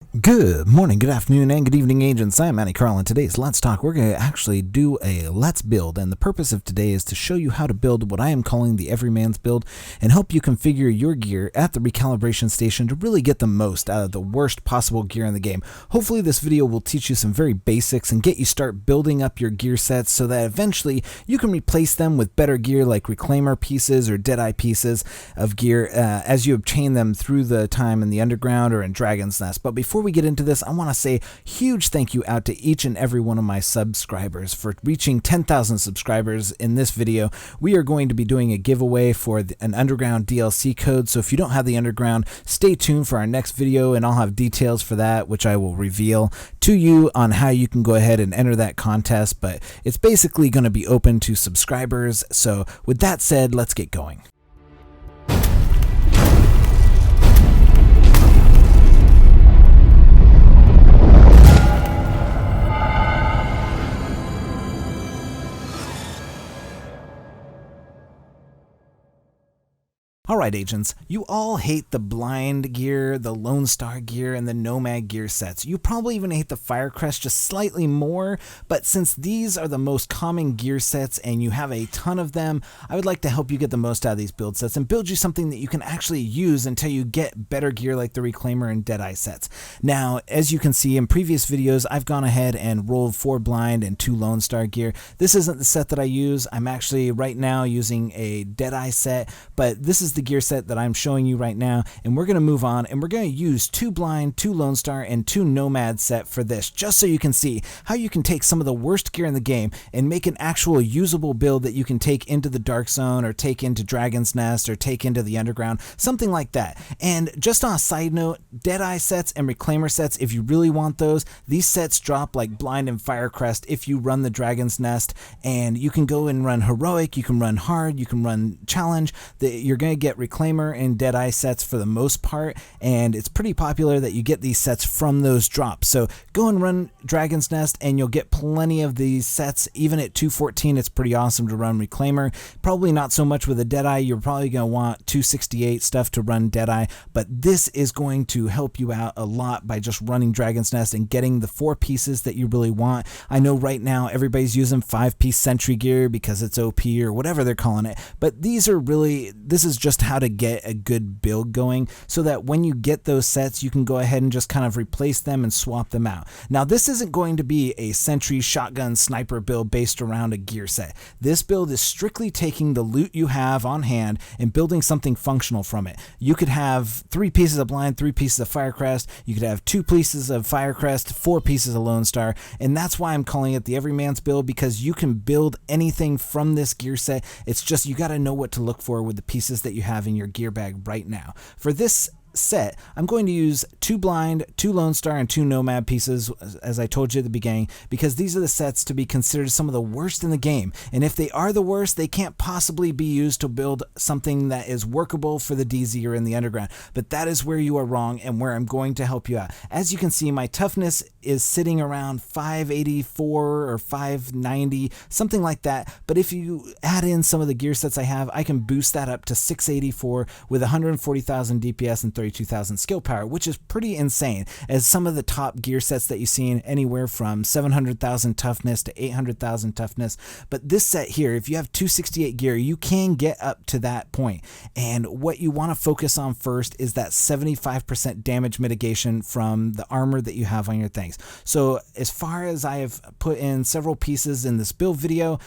Good morning, good afternoon, and good evening, agents. I'm Manny Carl, and today's Let's Talk, we're going to actually do a Let's Build, and the purpose of today is to show you how to build what I am calling the Everyman's Build and help you configure your gear at the recalibration station to really get the most out of the worst possible gear in the game. Hopefully this video will teach you some very basics and get you start building up your gear sets so that eventually you can replace them with better gear like reclaimer pieces or deadeye pieces of gear as you obtain them through the time in the underground or in Dragon's Nest. But before we get into this, I want to say huge thank you out to each and every one of my subscribers for reaching 10,000 subscribers in this video. We are going to be doing a giveaway for an underground DLC code, so if you don't have the underground, stay tuned for our next video and I'll have details for that, which I will reveal to you on how you can go ahead and enter that contest. But it's basically going to be open to subscribers. So with that said, let's get going. Alright agents, you all hate the blind gear, the Lone Star gear, and the Nomad gear sets. You probably even hate the Firecrest just slightly more, but since these are the most common gear sets and you have a ton of them, I would like to help you get the most out of these build sets and build you something that you can actually use until you get better gear like the Reclaimer and Deadeye sets. Now, as you can see in previous videos, I've gone ahead and rolled 4 blind and 2 Lone Star gear. This isn't the set that I use. I'm actually right now using a Deadeye set, but this is the gear set that I'm showing you right now, and we're going to move on and we're going to use 2 blind, 2 Lone Star, and 2 Nomad set for this, just so you can see how you can take some of the worst gear in the game and make an actual usable build that you can take into the Dark Zone or take into Dragon's Nest or take into the Underground, something like that. And just on a side note, Deadeye sets and Reclaimer sets, if you really want those, these sets drop like Blind and Firecrest if you run the Dragon's Nest, and you can go and run Heroic, you can run Hard, you can run Challenge. You're going to get Reclaimer and Deadeye sets for the most part, and it's pretty popular that you get these sets from those drops. So go and run Dragon's Nest and you'll get plenty of these sets. Even at 214, it's pretty awesome to run Reclaimer. Probably not so much with a Deadeye. You're probably going to want 268 stuff to run Deadeye, but this is going to help you out a lot by just running Dragon's Nest and getting the 4 pieces that you really want. I know right now everybody's using 5-piece sentry gear because it's OP or whatever they're calling it, but this is just how to get a good build going so that when you get those sets, you can go ahead and just kind of replace them and swap them out. Now, this isn't going to be a sentry, shotgun, sniper build based around a gear set. This build is strictly taking the loot you have on hand and building something functional from it. You could have 3 pieces of blind, 3 pieces of Firecrest, you could have 2 pieces of Firecrest, 4 pieces of Lone Star, and that's why I'm calling it the Everyman's Build, because you can build anything from this gear set. It's just you got to know what to look for with the pieces that you have in your gear bag right now. For this set, I'm going to use 2 blind, 2 Lone Star, and 2 Nomad pieces, as I told you at the beginning, because these are the sets to be considered some of the worst in the game. And if they are the worst, they can't possibly be used to build something that is workable for the DZ or in the Underground. But that is where you are wrong and where I'm going to help you out. As you can see, my toughness is sitting around 584 or 590, something like that. But if you add in some of the gear sets I have, I can boost that up to 684 with 140,000 DPS and 32,000 skill power, which is pretty insane, as some of the top gear sets that you've seen anywhere from 700,000 toughness to 800,000 toughness. But this set here, if you have 268 gear, you can get up to that point. And what you want to focus on first is that 75% damage mitigation from the armor that you have on your things. So as far as I have put in several pieces in this build video,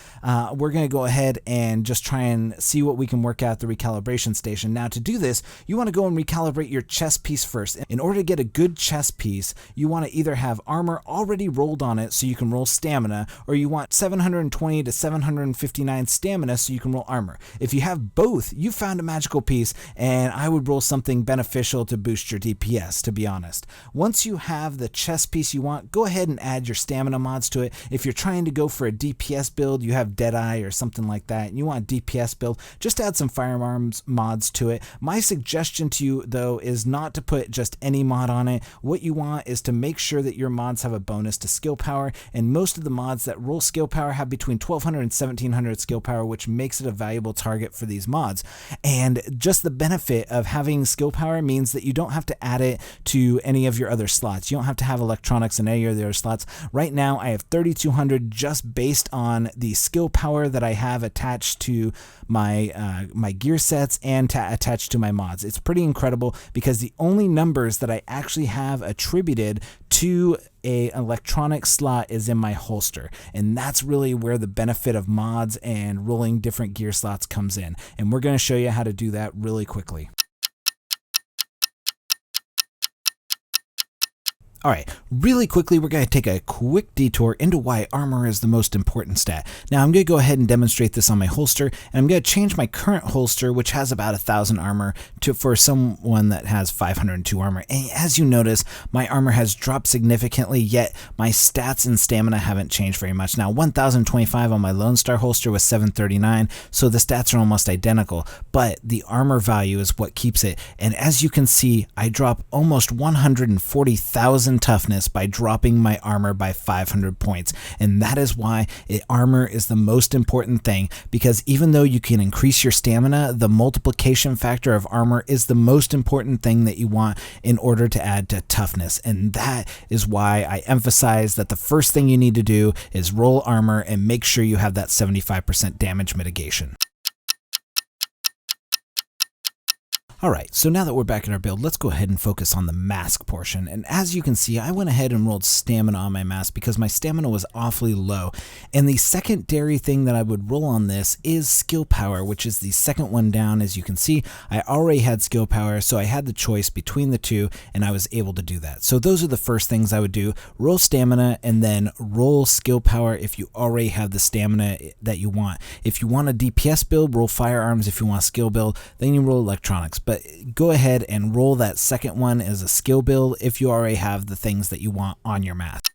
we're going to go ahead and just try and see what we can work out at the recalibration station. Now, to do this, you want to go and recalibrate your chest piece first. In order to get a good chest piece, you want to either have armor already rolled on it so you can roll stamina, or you want 720 to 759 stamina so you can roll armor. If you have both, you found a magical piece, and I would roll something beneficial to boost your DPS, to be honest. Once you have the chest piece toughness you want, go ahead and add your stamina mods to it. If you're trying to go for a DPS build, you have Deadeye or something like that, and you want a DPS build, just add some firearms mods to it. My suggestion to you, though, is not to put just any mod on it. What you want is to make sure that your mods have a bonus to skill power, and most of the mods that roll skill power have between 1200 and 1700 skill power, which makes it a valuable target for these mods. And just the benefit of having skill power means that you don't have to add it to any of your other slots. You don't have to have electronics in any of the other slots. Right now I have 3200 just based on the skill power that I have attached to my my gear sets and attached to my mods. It's pretty incredible because the only numbers that I actually have attributed to an electronic slot is in my holster, and that's really where the benefit of mods and rolling different gear slots comes in, and we're going to show you how to do that really quickly. All right, really quickly, we're going to take a quick detour into why armor is the most important stat. Now, I'm going to go ahead and demonstrate this on my holster, and I'm going to change my current holster, which has about 1000 armor, for someone that has 502 armor. And as you notice, my armor has dropped significantly, yet my stats and stamina haven't changed very much. Now, 1025 on my Lone Star holster was 739, so the stats are almost identical, but the armor value is what keeps it. And as you can see, I drop almost 140,000 toughness by dropping my armor by 500 points, and that is why armor is the most important thing, because even though you can increase your stamina, the multiplication factor of armor is the most important thing that you want in order to add to toughness. And that is why I emphasize that the first thing you need to do is roll armor and make sure you have that 75% damage mitigation. Alright, so now that we're back in our build, let's go ahead and focus on the mask portion. And as you can see, I went ahead and rolled stamina on my mask because my stamina was awfully low. And the secondary thing that I would roll on this is skill power, which is the second one down. As you can see, I already had skill power, so I had the choice between the two, and I was able to do that. So those are the first things I would do. Roll stamina, and then roll skill power if you already have the stamina that you want. If you want a DPS build, roll firearms. If you want a skill build, then you roll electronics. But go ahead and roll that second one as a skill build if you already have the things that you want on your mask.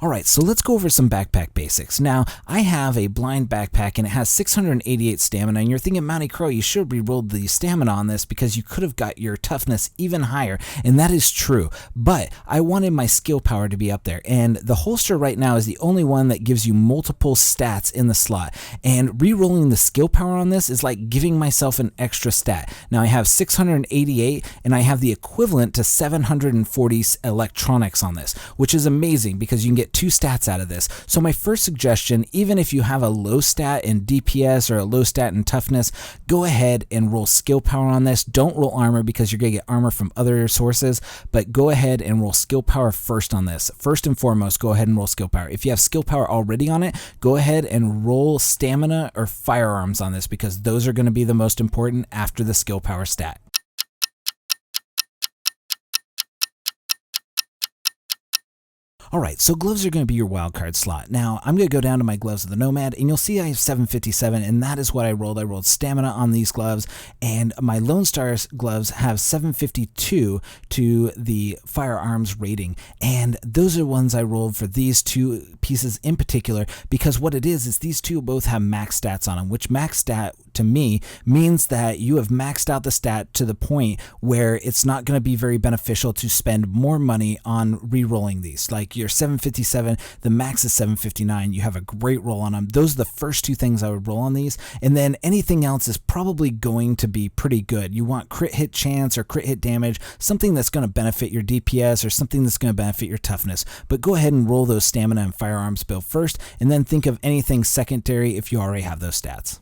Alright, so let's go over some backpack basics. Now, I have a blind backpack and it has 688 stamina, and you're thinking, Mounty Crow, you should have re-rolled the stamina on this because you could have got your toughness even higher, and that is true, but I wanted my skill power to be up there, and the holster right now is the only one that gives you multiple stats in the slot, and re-rolling the skill power on this is like giving myself an extra stat. Now, I have 688, and I have the equivalent to 740 electronics on this, which is amazing because you can get 2 stats out of this. So my first suggestion, even if you have a low stat in DPS or a low stat in toughness, go ahead and roll skill power on this. Don't roll armor because you're going to get armor from other sources, but go ahead and roll skill power first on this. First and foremost, go ahead and roll skill power. If you have skill power already on it, go ahead and roll stamina or firearms on this because those are going to be the most important after the skill power stat. Alright, so gloves are going to be your wildcard slot. Now, I'm going to go down to my gloves of the Nomad, and you'll see I have 757, and that is what I rolled. I rolled stamina on these gloves, and my Lone Star gloves have 752 to the firearms rating, and those are ones I rolled for these two pieces in particular, because what it is these two both have max stats on them, which max stat to me means that you have maxed out the stat to the point where it's not going to be very beneficial to spend more money on re-rolling these. Like your 757, the max is 759. You have a great roll on them. Those are the first two things I would roll on these, and then anything else is probably going to be pretty good. You want crit hit chance or crit hit damage, something that's going to benefit your DPS or something that's going to benefit your toughness. But go ahead and roll those stamina and firearms build first, and then think of anything secondary if you already have those stats.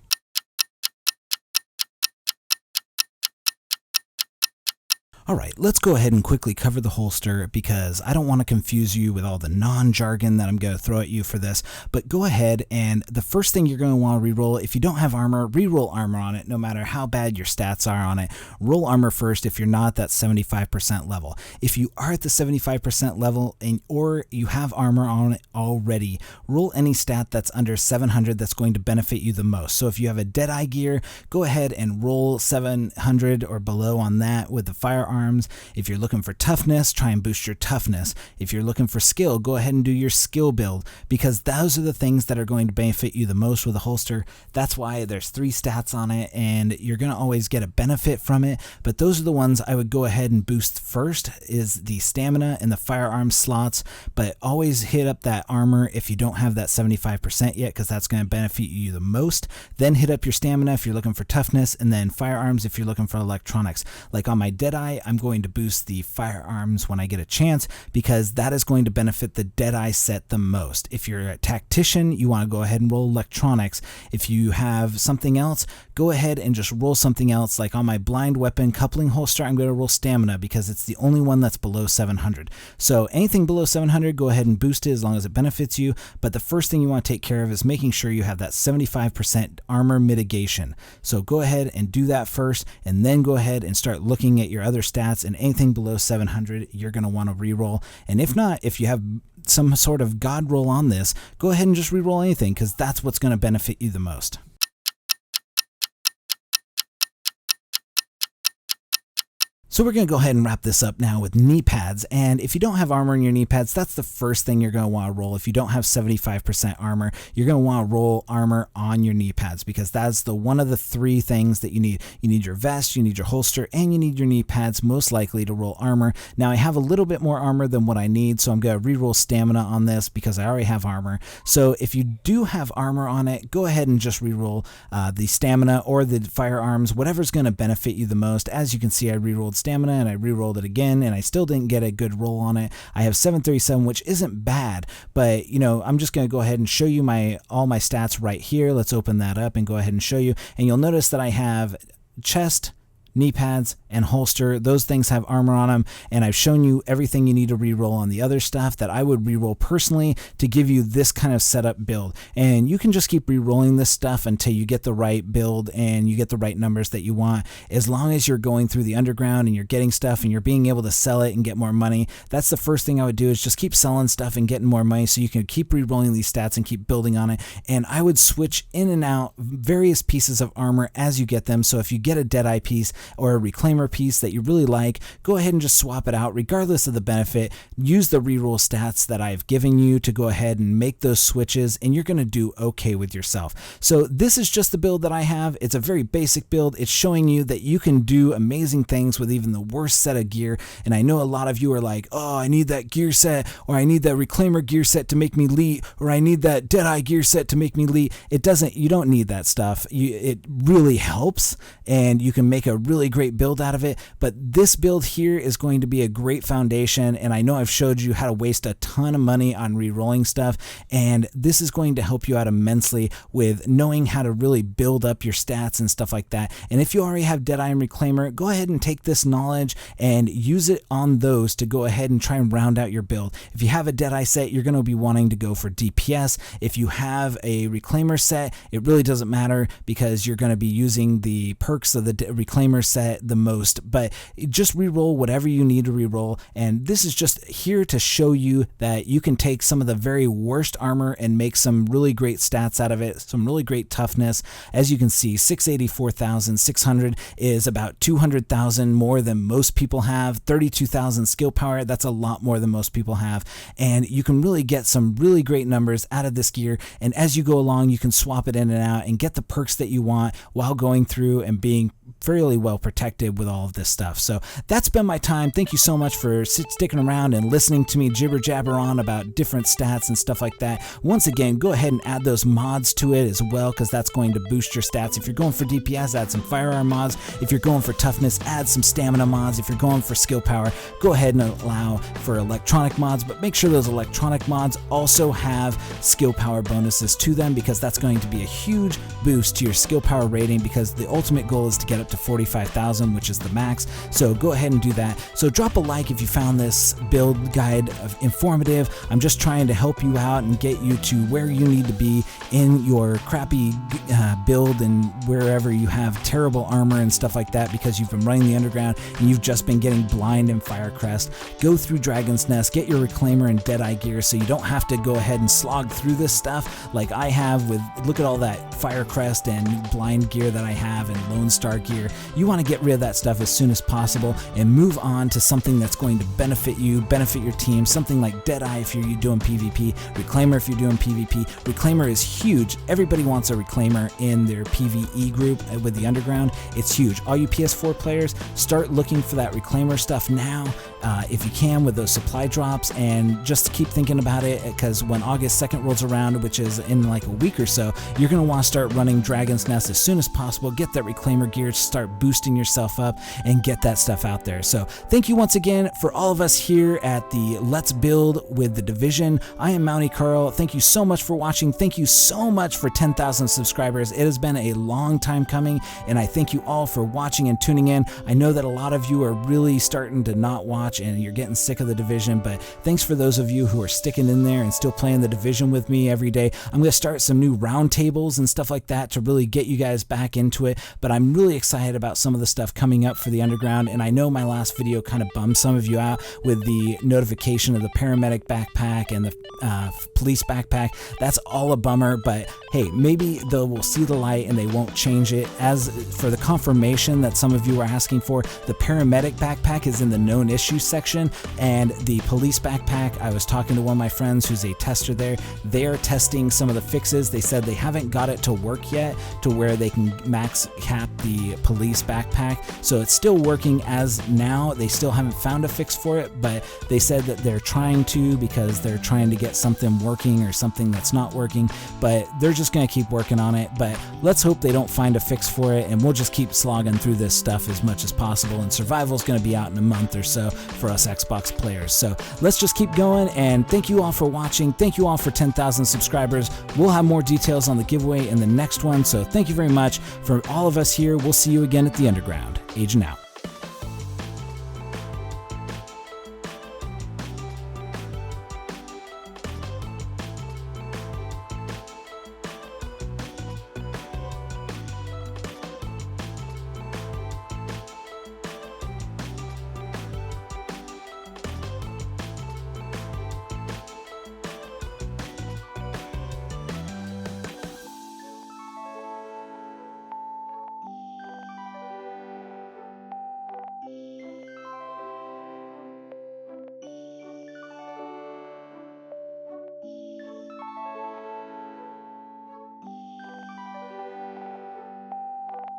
Alright, let's go ahead and quickly cover the holster because I don't want to confuse you with all the non-jargon that I'm going to throw at you for this, but go ahead and the first thing you're going to want to reroll, if you don't have armor, reroll armor on it no matter how bad your stats are on it. Roll armor first if you're not at that 75% level. If you are at the 75% level or you have armor on it already, roll any stat that's under 700 that's going to benefit you the most. So if you have a Deadeye gear, go ahead and roll 700 or below on that with the firearm firearms. If you're looking for toughness, try and boost your toughness. If you're looking for skill, go ahead and do your skill build, because those are the things that are going to benefit you the most with a holster. That's why there's 3 stats on it, and you're going to always get a benefit from it. But those are the ones I would go ahead and boost first, is the stamina and the firearm slots. But always hit up that armor if you don't have that 75% yet, because that's going to benefit you the most. Then hit up your stamina if you're looking for toughness, and then firearms if you're looking for electronics. Like on my Deadeye, I'm going to boost the firearms when I get a chance, because that is going to benefit the Deadeye set the most. If you're a tactician, you want to go ahead and roll electronics. If you have something else, go ahead and just roll something else. Like on my blind weapon coupling holster, I'm going to roll stamina because it's the only one that's below 700. So anything below 700, go ahead and boost it as long as it benefits you. But the first thing you want to take care of is making sure you have that 75% armor mitigation. So go ahead and do that first, and then go ahead and start looking at your other stats, and anything below 700 you're going to want to reroll. And if not, if you have some sort of god roll on this, go ahead and just reroll anything, because that's what's going to benefit you the most. So we're going to go ahead and wrap this up now with knee pads. And if you don't have armor in your knee pads, that's the first thing you're going to want to roll. If you don't have 75% armor, you're going to want to roll armor on your knee pads, because that's one of the 3 things that you need. You need your vest, you need your holster, and you need your knee pads, most likely, to roll armor. Now I have a little bit more armor than what I need, so I'm going to reroll stamina on this because I already have armor. So if you do have armor on it, go ahead and just reroll the stamina or the firearms, whatever's going to benefit you the most. As you can see, I rerolled stamina and I re-rolled it again, and I still didn't get a good roll on it. I have 737, which isn't bad, but you know, I'm just going to go ahead and show you all my stats right here. Let's open that up and go ahead and show you, and you'll notice that I have chest, knee pads, and holster. Those things have armor on them, and I've shown you everything you need to reroll on the other stuff that I would reroll personally to give you this kind of setup build. And you can just keep rerolling this stuff until you get the right build and you get the right numbers that you want. As long as you're going through the underground and you're getting stuff and you're being able to sell it and get more money, that's the first thing I would do, is just keep selling stuff and getting more money so you can keep rerolling these stats and keep building on it. And I would switch in and out various pieces of armor as you get them. So if you get a Deadeye piece or a Reclaimer piece that you really like, go ahead and just swap it out regardless of the benefit. Use the reroll stats that I've given you to go ahead and make those switches, and you're going to do okay with yourself. So this is just the build that I have. It's a very basic build. It's showing you that you can do amazing things with even the worst set of gear. And I know a lot of you are like, oh, I need that gear set, or I need that Reclaimer gear set to make me elite, or I need that Deadeye gear set to make me elite. You don't need that stuff. It really helps, and you can make a really great build out of it. But this build here is going to be a great foundation, and I know I've showed you how to waste a ton of money on re-rolling stuff, and this is going to help you out immensely with knowing how to really build up your stats and stuff like that. And if you already have Deadeye and Reclaimer, go ahead and take this knowledge and use it on those to go ahead and try and round out your build. If you have a Deadeye set, you're going to be wanting to go for DPS. If you have a Reclaimer set, it really doesn't matter, because you're going to be using the perks of the Reclaimer set the most. But just reroll whatever you need to reroll, and this is just here to show you that you can take some of the very worst armor and make some really great stats out of it, some really great toughness. As you can see, 684,600 is about 200,000 more than most people have. 32,000 skill power, that's a lot more than most people have, and you can really get some really great numbers out of this gear. And as you go along, you can swap it in and out and get the perks that you want while going through and being fairly well protected with all of this stuff. So that's been my time. Thank you so much for sticking around and listening to me jibber jabber on about different stats and stuff like that. Once again, go ahead and add those mods to it as well, because that's going to boost your stats. If you're going for DPS, add some firearm mods. If you're going for toughness, add some stamina mods. If you're going for skill power, go ahead and allow for electronic mods, but make sure those electronic mods also have skill power bonuses to them, because that's going to be a huge boost to your skill power rating, because the ultimate goal is to get up to 45,000, which is the max. So go ahead and do that. So drop a like if you found this build guide informative. I'm just trying to help you out and get you to where you need to be in your crappy build, and wherever you have terrible armor and stuff like that because you've been running the underground and you've just been getting blind and Firecrest. Go through Dragon's Nest, get your Reclaimer and Deadeye gear so you don't have to go ahead and slog through this stuff like I have with, look at all that Firecrest and blind gear that I have and Lone Star gear. You want to get rid of that stuff stuff as soon as possible and move on to something that's going to benefit you, benefit your team, something like Deadeye if you're doing PvP, Reclaimer if you're doing PvP. Reclaimer is huge. Everybody wants a Reclaimer in their PvE group with the Underground. It's huge. All you PS4 players, start looking for that Reclaimer stuff now if you can with those supply drops, and just keep thinking about it, because when August 2nd rolls around, which is in like a week or so, you're going to want to start running Dragon's Nest as soon as possible. Get that Reclaimer gear, start boosting yourself up, and get that stuff out there. So thank you once again for all of us here at the Let's Build with the Division. I am Mountie Carl. Thank you so much for watching. Thank you so much for 10,000 subscribers. It has been a long time coming, and I thank you all for watching and tuning in. I know that a lot of you are really starting to not watch and you're getting sick of the Division, but thanks for those of you who are sticking in there and still playing the Division with me every day. I'm going to start some new roundtables and stuff like that to really get you guys back into it, but I'm really excited about some of the stuff coming up for the Underground, and I know my last video kind of bummed some of you out with the notification of the paramedic backpack and the police backpack. That's all a bummer, but hey, maybe they will see the light and they won't change it. As for the confirmation that some of you are asking for, the paramedic backpack is in the known issues section, and the police backpack, I was talking to one of my friends who's a tester there. They're testing some of the fixes. They said they haven't got it to work yet to where they can max cap the police backpack, so it's still working as now. They still haven't found a fix for it, but they said that they're trying to, because they're trying to get something working or something that's not working, but they're just going to keep working on it. But let's hope they don't find a fix for it, and we'll just keep slogging through this stuff as much as possible, and survival is going to be out in a month or so for us Xbox players. So let's just keep going, and thank you all for watching. Thank you all for 10,000 subscribers. We'll have more details on the giveaway in the next one, so thank you very much for all of us here. We'll see you again at the Underground. Agent out.